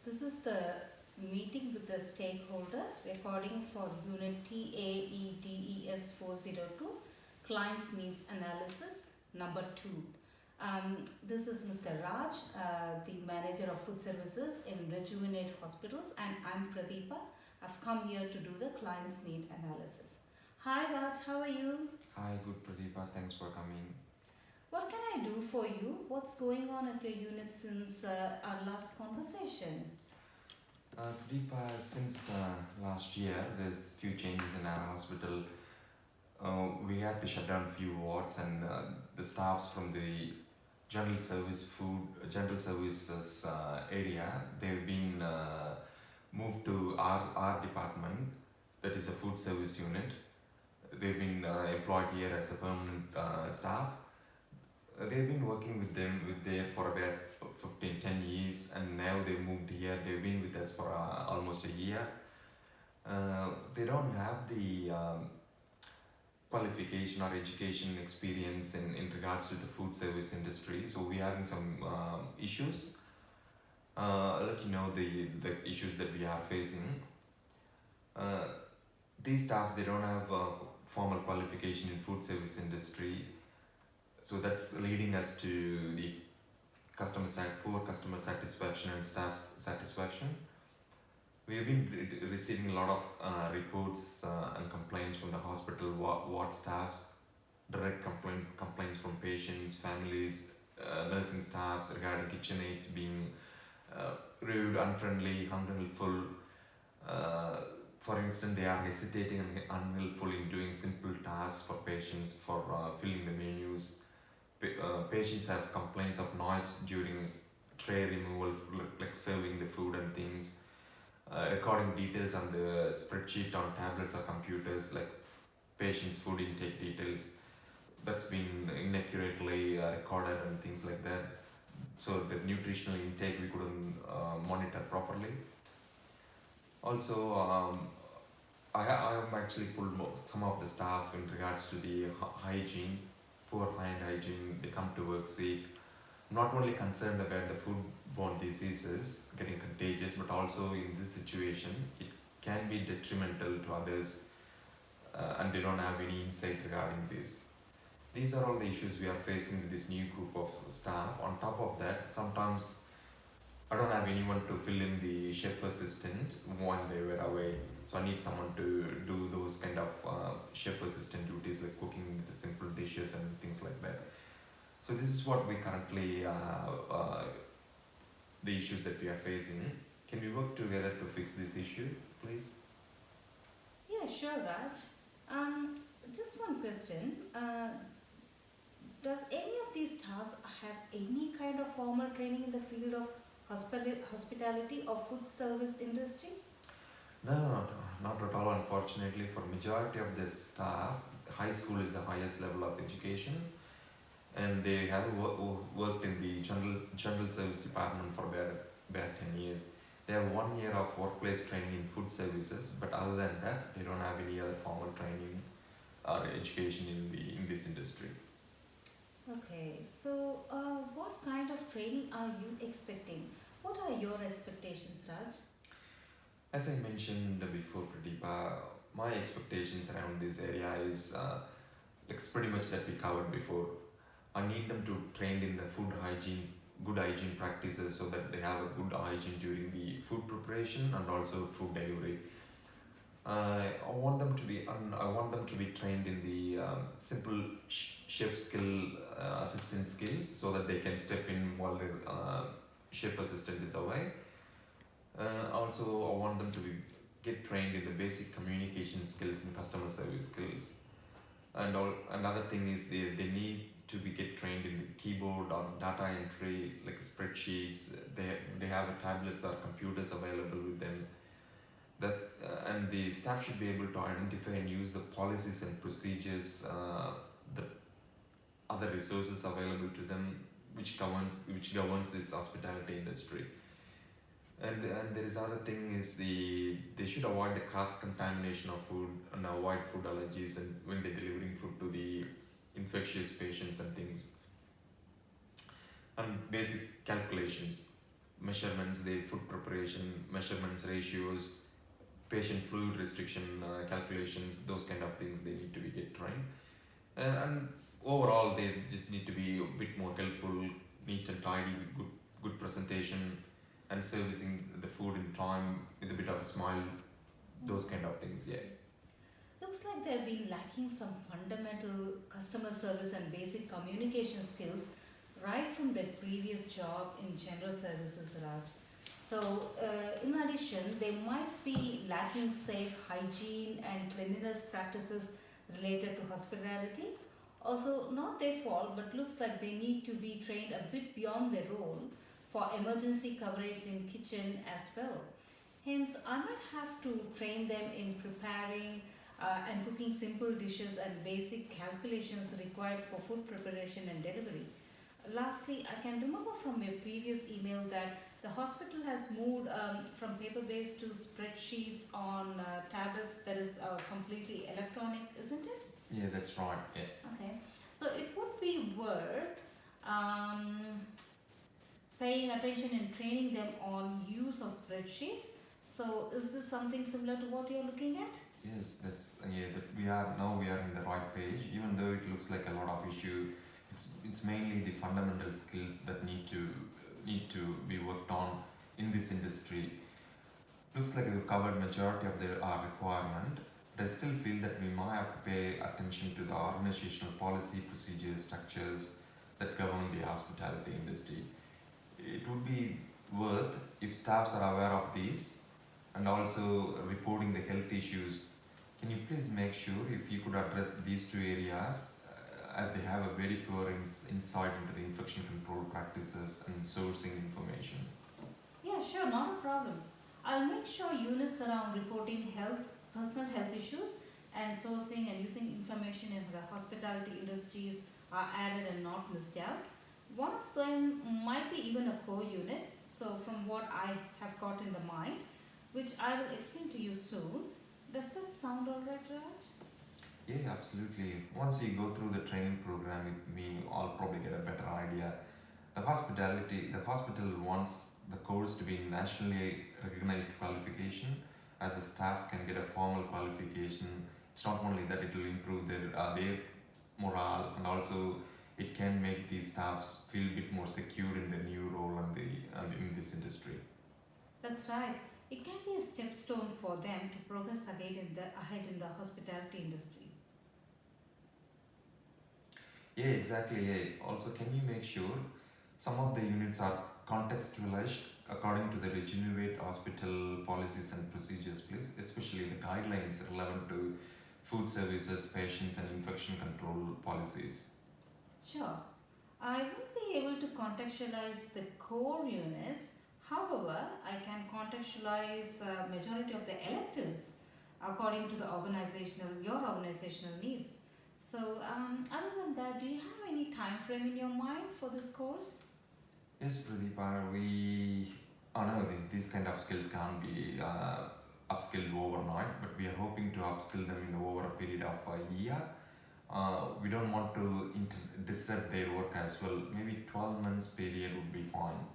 This is the meeting with the stakeholder recording for unit TAEDES402 Clients Needs Analysis number 2. This is Mr. Raj, the manager of food services in Rejuvenate Hospitals, and I'm Pradeepa. I've come here to do the client's need analysis. Hi Raj, how are you? Hi, good Pradeepa. Thanks for coming. What can I do for you? What's going on at your unit since our last conversation? Pradeepa, since last year, there's few changes in our hospital. We had to shut down few wards, and the staffs from the general services area, they've been moved to our department, that is a food service unit. They've been employed here as a permanent staff. They've been working with there for about 10 years, and now they moved here. They've been with us for almost a year. They don't have the qualification or education experience in regards to the food service industry, so we're having some issues. I'll let you know the issues that we are facing. These staff, they don't have formal qualification in food service industry, so that's leading us to the poor customer satisfaction and staff satisfaction. We have been receiving a lot of reports and complaints from the hospital ward staffs, direct complaints from patients, families, nursing staffs regarding kitchen aides being rude, unfriendly, unhelpful. For instance, they are hesitating and unhelpful in doing simple tasks for patients, for filling the menus. Patients have complaints of noise during tray removal, like serving the food and things. Recording details on the spreadsheet on tablets or computers, like patients' food intake details, that's been inaccurately recorded and things like that. So the nutritional intake we couldn't monitor properly. Also, I have actually pulled some of the staff in regards to the hygiene, poor hand hygiene. They come to work sick, not only concerned about the foodborne diseases getting contagious, but also in this situation, it can be detrimental to others, and they don't have any insight regarding this. These are all the issues we are facing with this new group of staff. On top of that, sometimes I don't have anyone to fill in the chef assistant when they were away. So I need someone to do those kind of chef assistant duties, like cooking the simple dishes and things like that. So this is what we currently, the issues that we are facing. Can we work together to fix this issue, please? Yeah, sure, Raj. Just one question. Does any of these staffs have any kind of formal training in the field of hospitality or food service industry? No, not at all. Unfortunately, for majority of the staff, high school is the highest level of education, and they have worked in the general service department for about 10 years. They have 1 year of workplace training in food services, but other than that, they don't have any other formal training or education in this industry. Okay, so what kind of training are you expecting? What are your expectations, Raj? As I mentioned before, Pradeepa, my expectations around this area is like pretty much that we covered before. I need them to train in the good hygiene practices, so that they have a good hygiene during the food preparation and also food delivery. I want them to be trained in the simple chef skill, assistant skills, so that they can step in while the chef assistant is away. Also, I want them to get trained in the basic communication skills and customer service skills. And another thing is they need to get trained in the keyboard or data entry, like spreadsheets. They have tablets or computers available with them. And the staff should be able to identify and use the policies and procedures, the other resources available to them, which governs this hospitality industry. And there is other thing is they should avoid the cross contamination of food and avoid food allergies, and when they're delivering food to the infectious patients and things. And basic calculations, measurements, the food preparation, measurements, ratios, patient fluid restriction calculations, those kind of things they need to be get trained. And overall, they just need to be a bit more helpful, neat and tidy, with good presentation, and servicing the food in time with a bit of a smile. Those kind of things, yeah. Looks like they've been lacking some fundamental customer service and basic communication skills right from their previous job in general services, Raj. So, in addition, they might be lacking safe hygiene and cleanliness practices related to hospitality. Also, not their fault, but looks like they need to be trained a bit beyond their role for emergency coverage in kitchen as well. Hence, I might have to train them in preparing and cooking simple dishes and basic calculations required for food preparation and delivery. Lastly, I can remember from your previous email that the hospital has moved from paper based to spreadsheets on tablets that is completely electronic, isn't it? Yeah, that's right. Yeah. Okay, so it would be worth um, paying attention and training them on use of spreadsheets. So, is this something similar to what you're looking at? Yes, that's yeah. That we are in the right page. Even though it looks like a lot of issue, it's mainly the fundamental skills that need to be worked on in this industry. Looks like we've covered majority of the our requirement, but I still feel that we might have to pay attention to the organizational policy, procedures, structures that govern the hospitality industry. It would be worth if staffs are aware of these and also reporting the health issues. Can you please make sure if you could address these two areas as they have a very poor insight into the infection control practices and sourcing information? Yeah, sure, not a problem. I'll make sure units around reporting personal health issues, and sourcing and using information in the hospitality industries are added and not missed out. One of them might be even a core unit, so from what I have got in the mind, which I will explain to you soon. Does that sound alright, Raj? Yeah, absolutely. Once you go through the training program with me, I'll probably get a better idea. The hospital wants the course to be nationally recognized qualification, as the staff can get a formal qualification. It's not only that it will improve their morale, and also it can make these staffs feel a bit more secure in their new role and in this industry. That's right. It can be a stepstone for them to progress ahead in the hospitality industry. Yeah, exactly. Yeah. Also, can you make sure some of the units are contextualized according to the Regenerate Hospital policies and procedures, please, especially the guidelines relevant to food services, patients, and infection control policies. Sure. I won't be able to contextualize the core units. However, I can contextualize majority of the electives according to your organizational needs. So, other than that, do you have any time frame in your mind for this course? Yes, Pradeepa, I know these kind of skills can't be upskilled overnight, but we are hoping to upskill them in over a period of a year. We don't want to disrupt their work as well. Maybe 12 months period would be fine.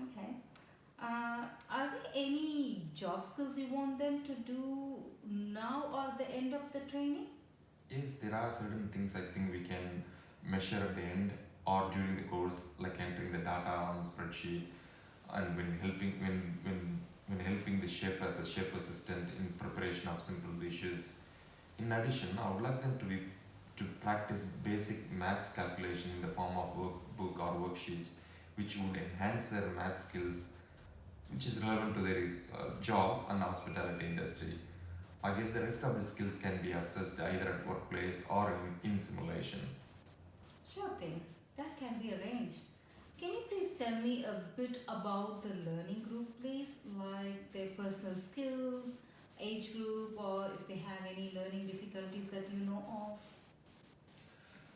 Okay. Are there any job skills you want them to do now or at the end of the training? Yes, there are certain things I think we can measure at the end or during the course, like entering the data on spreadsheet, and when helping the chef as a chef assistant in preparation of simple dishes. In addition, I would like them to practice basic maths calculation in the form of workbook or worksheets, which would enhance their math skills, which is relevant to their job and hospitality industry. I guess the rest of the skills can be assessed either at workplace or in simulation. Sure thing, that can be arranged. Can you please tell me a bit about the learning group, please? Like their personal skills, age group, or if they have any learning difficulties that you know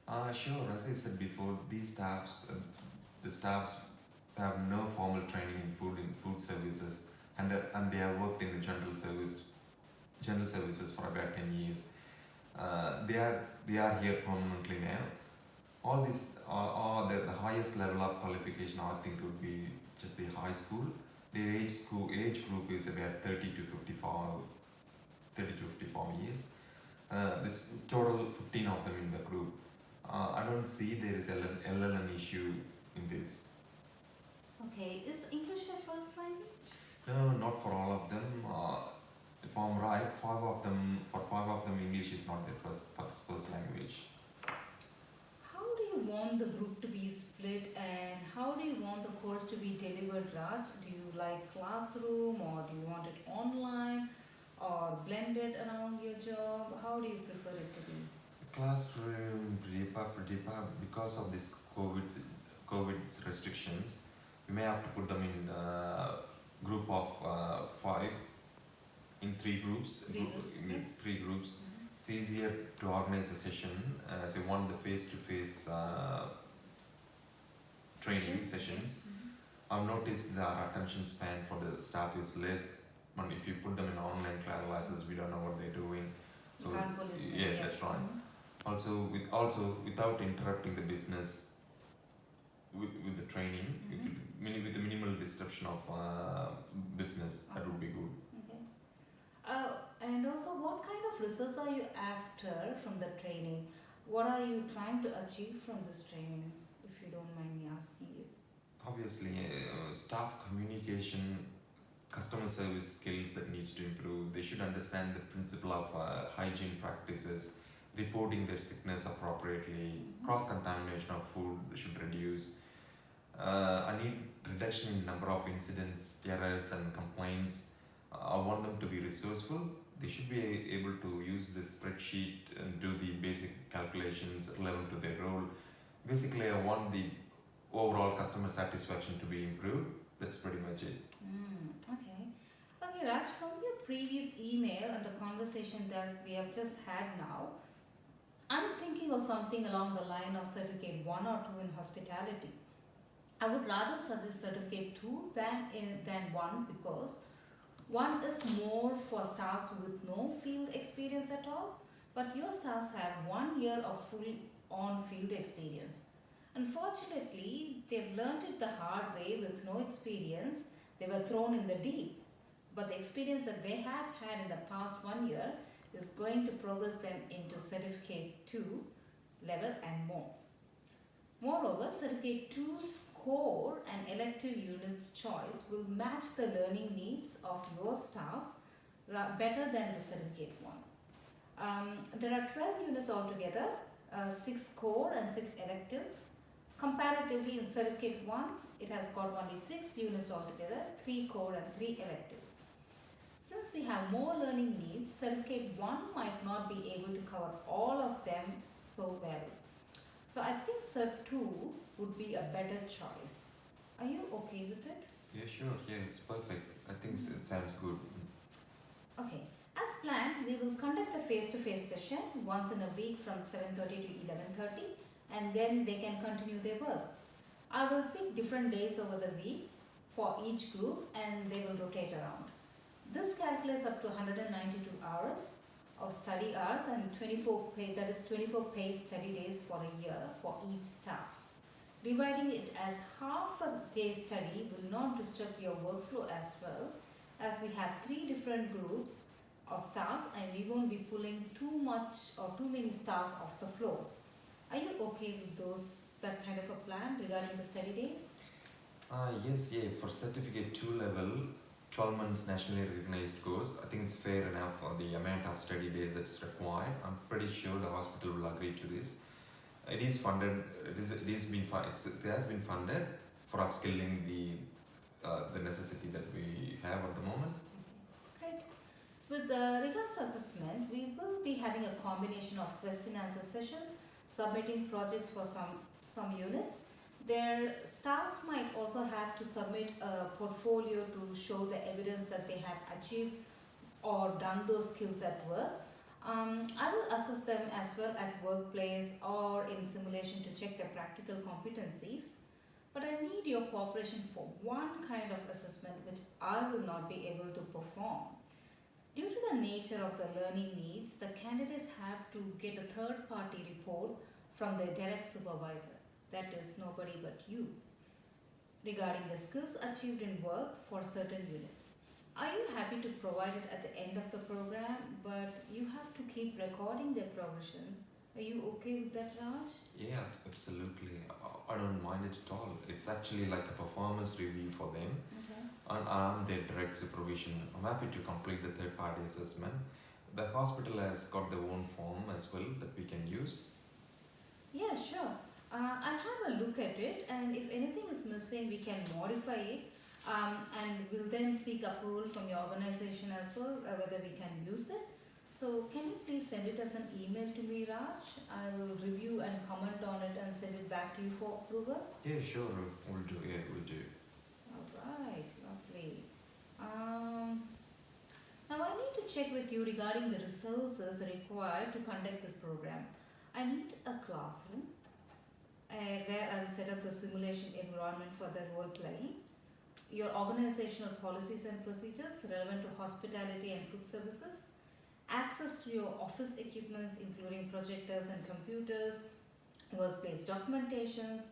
of? Sure, as I said before, the staffs have no formal training in food services, and they have worked in the general services for about 10 years. They are here permanently now. All this, the highest level of qualification I think would be just the high school. Their age group is about 30 to 54 years. There's total 15 of them in the group. I don't see there is LLN issue in this. Okay, is English your first language? No, not for all of them. If I'm right, for five of them, English is not their first language. How do you want the group to be split and how do you want the course to be delivered, Raj? Do you like classroom or do you want it online or blended around your job? How do you prefer it to be? Classroom, because of this COVID restrictions, we may have to put them in group of five, in three groups. Three groups. It's easier to organize a session as you want the face-to-face training sessions. I've noticed that our attention span for the staff is less. But if you put them in online classes, we don't know what they're doing. So You can't go listening, yeah, that's right. Also without interrupting the business with the training, with the minimal disruption of business, that would be good. Okay. And also, what kind of results are you after from the training? What are you trying to achieve from this training, if you don't mind me asking you? Obviously, staff communication, customer service skills that needs to improve. They should understand the principle of hygiene practices, reporting their sickness appropriately, cross-contamination of food should reduce. I need reduction in number of incidents, errors and complaints. I want them to be resourceful. They should be able to use the spreadsheet and do the basic calculations relevant to their role. Basically, I want the overall customer satisfaction to be improved. That's pretty much it. Okay. Okay, Raj, from your previous email and the conversation that we have just had now, I'm thinking of something along the line of certificate 1 or 2 in hospitality. I would rather suggest certificate 2 than 1 because 1 is more for staffs with no field experience at all, but your staffs have 1 year of full on field experience. Unfortunately, they've learned it the hard way with no experience. They were thrown in the deep. But the experience that they have had in the past 1 year is going to progress them into certificate 2 level and more. Moreover, certificate 2's core and elective units choice will match the learning needs of your staffs better than the certificate 1. There are 12 units altogether, 6 core and 6 electives. Comparatively, in certificate 1, it has got only 6 units altogether, 3 core and 3 electives. Since we have more learning needs, certificate 1 might not be able to cover all of them so well. So I think Cert 2 would be a better choice. Are you okay with it? Yeah, sure. Yeah, it's perfect. I think it sounds good. Okay. As planned, we will conduct the face-to-face session once in a week from 7:30 to 11:30 and then they can continue their work. I will pick different days over the week for each group and they will rotate around. This calculates up to 192 hours of study hours and 24 paid study days for a year for each staff. Dividing it as half a day study will not disrupt your workflow as well, as we have 3 different groups of staffs and we won't be pulling too much or too many staffs off the floor. Are you okay with that kind of a plan regarding the study days? Yes, for certificate 2 level, 12 months nationally recognized course, I think it's fair enough for the amount of study days that's required. I'm pretty sure the hospital will agree to this. It is funded. It has been funded for upskilling the necessity that we have at the moment. Great. With regards to assessment, we will be having a combination of question and answer sessions, submitting projects for some units. Their staffs might also have to submit a portfolio to show the evidence that they have achieved or done those skills at work. I will assess them as well at workplace or in simulation to check their practical competencies. But I need your cooperation for one kind of assessment which I will not be able to perform. Due to the nature of the learning needs, the candidates have to get a third-party report from their direct supervisor. That is nobody but you. regarding the skills achieved in work for certain units. Are you happy to provide it at the end of the program, but you have to keep recording their progression? Are you okay with that, Raj? Yeah, absolutely. I don't mind it at all. It's actually like a performance review for them, Okay. and I'm their direct supervision. I'm happy to complete the third party assessment. The hospital has got their own form as well that we can use. Yeah, sure. I'll have a look at it, and if anything is missing, we can modify it. And we'll then seek approval from your organization as well, whether we can use it. So, can you please send it as an email to me, Raj? I will review and comment on it and send it back to you for approval. Yeah, sure, we'll do. Yeah, we'll do. Alright, lovely. Now I need to check with you regarding the resources required to conduct this program. I need a classroom where I will set up the simulation environment for the role playing, your organizational policies and procedures relevant to hospitality and food services, access to your office equipments including projectors and computers, workplace documentations,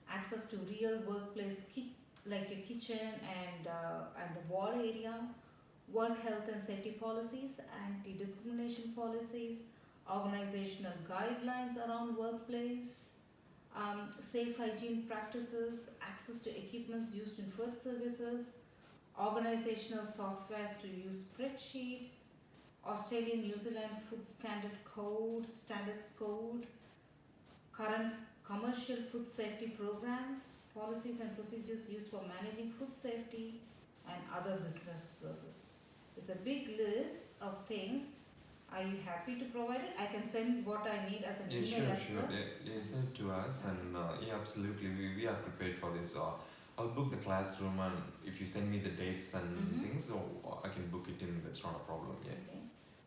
access to real workplace like your kitchen and the wall area, work health and safety policies, anti-discrimination policies, organizational guidelines around workplace, safe hygiene practices, access to equipments used in food services, organizational softwares to use spreadsheets, Australian New Zealand Food Standards Code, current commercial food safety programs, policies and procedures used for managing food safety, and other business resources. It's a big list of things. Are you happy to provide it? I can send what I need as an Yeah, email sure, as sure. well. Yeah, send it to us, and yeah, absolutely. We are prepared for this. I'll book the classroom, and if you send me the dates and Mhm. things, so I can book it in. That's not a problem. Yeah. Okay.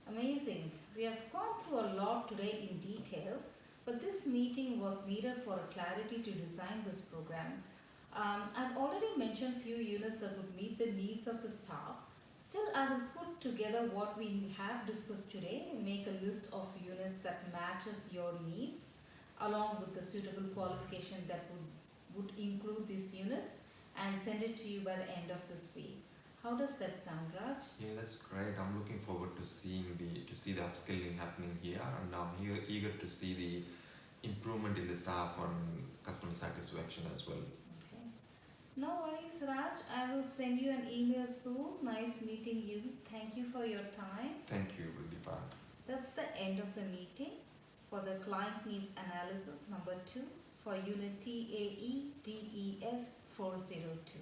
Amazing. We have gone through a lot today in detail, but this meeting was needed for clarity to design this program. I've already mentioned few units that would meet the needs of the staff. Still, I will put together what we have discussed today and make a list of units that matches your needs along with the suitable qualification that would include these units and send it to you by the end of this week. How does that sound, Raj? Yeah, that's great. I'm looking forward to see the upskilling happening here, and I'm here eager to see the improvement in the staff and customer satisfaction as well. Okay. No worries, Raj. I will send you an email soon. Nice meeting you. Thank you for your time. Thank you, Rudipa. That's the end of the meeting for the client needs analysis number 2 for unit TAEDES402.